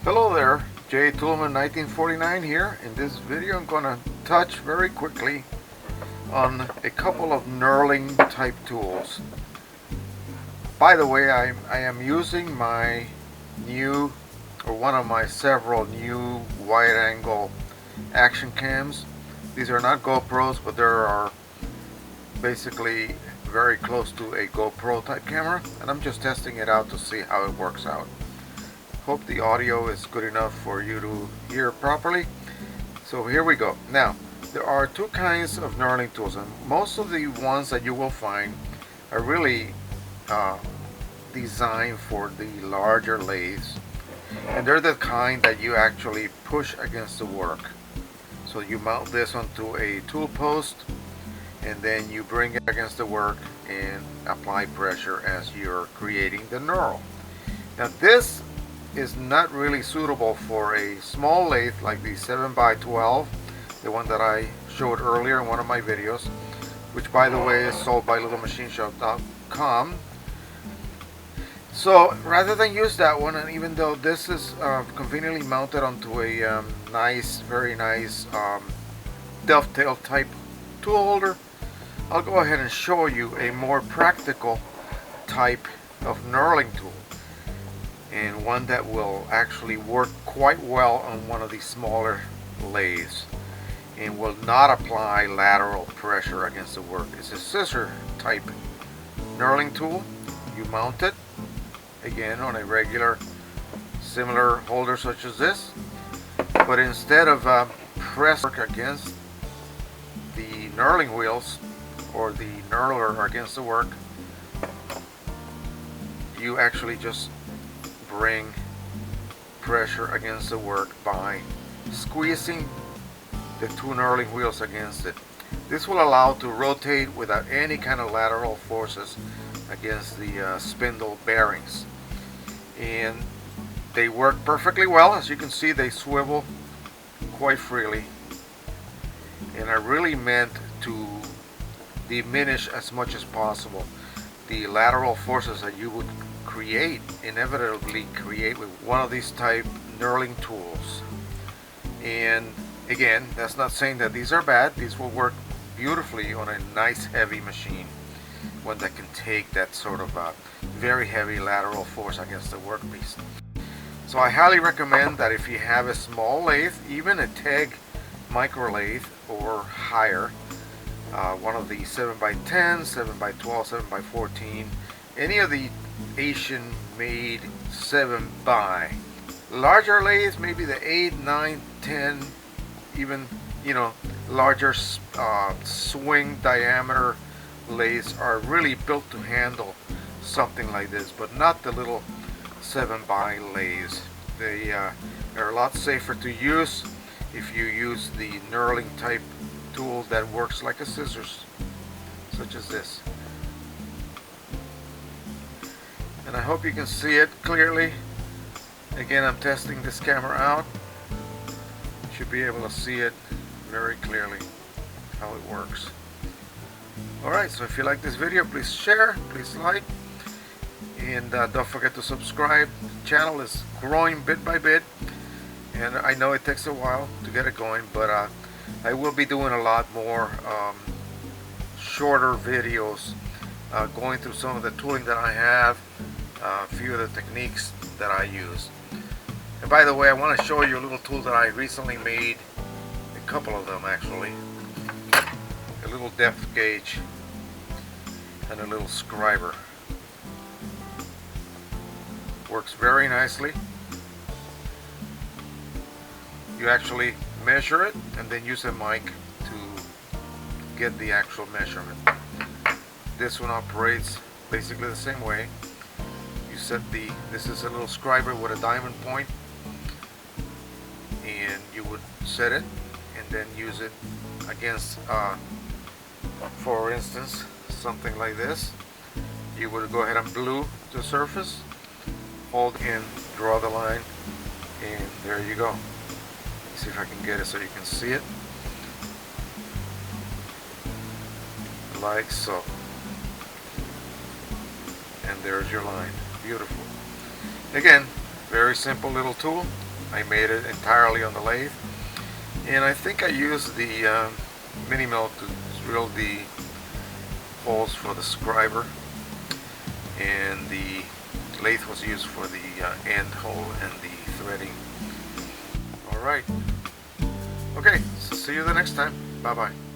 Hello there, J. Toolman 1949 here. In this video I'm going to touch very quickly on a couple of knurling type tools. By the way, I am using my new, or one of my several new wide angle action cams. These are not GoPros, but they are basically very close to a GoPro type camera, and I'm just testing it out to see how it works out. Hope the audio is good enough for you to hear properly. So here we go. Now, there are two kinds of knurling tools, and most of the ones that you will find are really designed for the larger lathes, and they're the kind that you actually push against the work. So you mount this onto a tool post, and then you bring it against the work and apply pressure as you're creating the knurl. Now this is not really suitable for a small lathe like the 7x12, the one that I showed earlier in one of my videos, which by the way is sold by littlemachineshop.com. So rather than use that one, and even though this is conveniently mounted onto a very nice dovetail type tool holder, I'll go ahead and show you a more practical type of knurling tool, and one that will actually work quite well on one of these smaller lathes and will not apply lateral pressure against the work. It's a scissor type knurling tool. You mount it again on a regular similar holder such as this, but instead of press work against the knurling wheels or the knurler against the work, you actually just bring pressure against the work by squeezing the two knurling wheels against it. This will allow to rotate without any kind of lateral forces against the spindle bearings, and they work perfectly well. As you can see, they swivel quite freely, and are really meant to diminish as much as possible the lateral forces that you would inevitably create with one of these type knurling tools. And again, that's not saying that these are bad. These will work beautifully on a nice heavy machine, one that can take that sort of very heavy lateral force against the workpiece. So I highly recommend that if you have a small lathe, even a TEG micro lathe or higher, one of the 7x10, 7x12, 7x14, any of the Asian made 7x. Larger lathes, maybe the 8, 9, 10, even larger swing diameter lathes are really built to handle something like this, but not the little 7x lathes. They are a lot safer to use if you use the knurling type tool that works like a scissors, such as this. And I hope you can see it clearly. Again, I'm testing this camera out. You should be able to see it very clearly how it works. Alright, so if you like this video, please share, please like, and don't forget to subscribe. The channel is growing bit by bit, and I know it takes a while to get it going, but I will be doing a lot more shorter videos, going through some of the tooling that I have, a few of the techniques that I use. And by the way, I want to show you a little tool that I recently made, a couple of them actually. A little depth gauge and a little scriber. Works very nicely. You actually measure it and then use a mic to get the actual measurement. This one operates basically the same way. You set this is a little scriber with a diamond point, and you would set it and then use it against, for instance, something like this. You would go ahead and glue the surface, hold and draw the line, and there you go. See if I can get it so you can see it, like so. And there's your line. Beautiful. Again, very simple little tool. I made it entirely on the lathe, and I think I used the mini mill to drill the holes for the scriber, and the lathe was used for the end hole and the threading. Alright, okay, so see you the next time. Bye bye.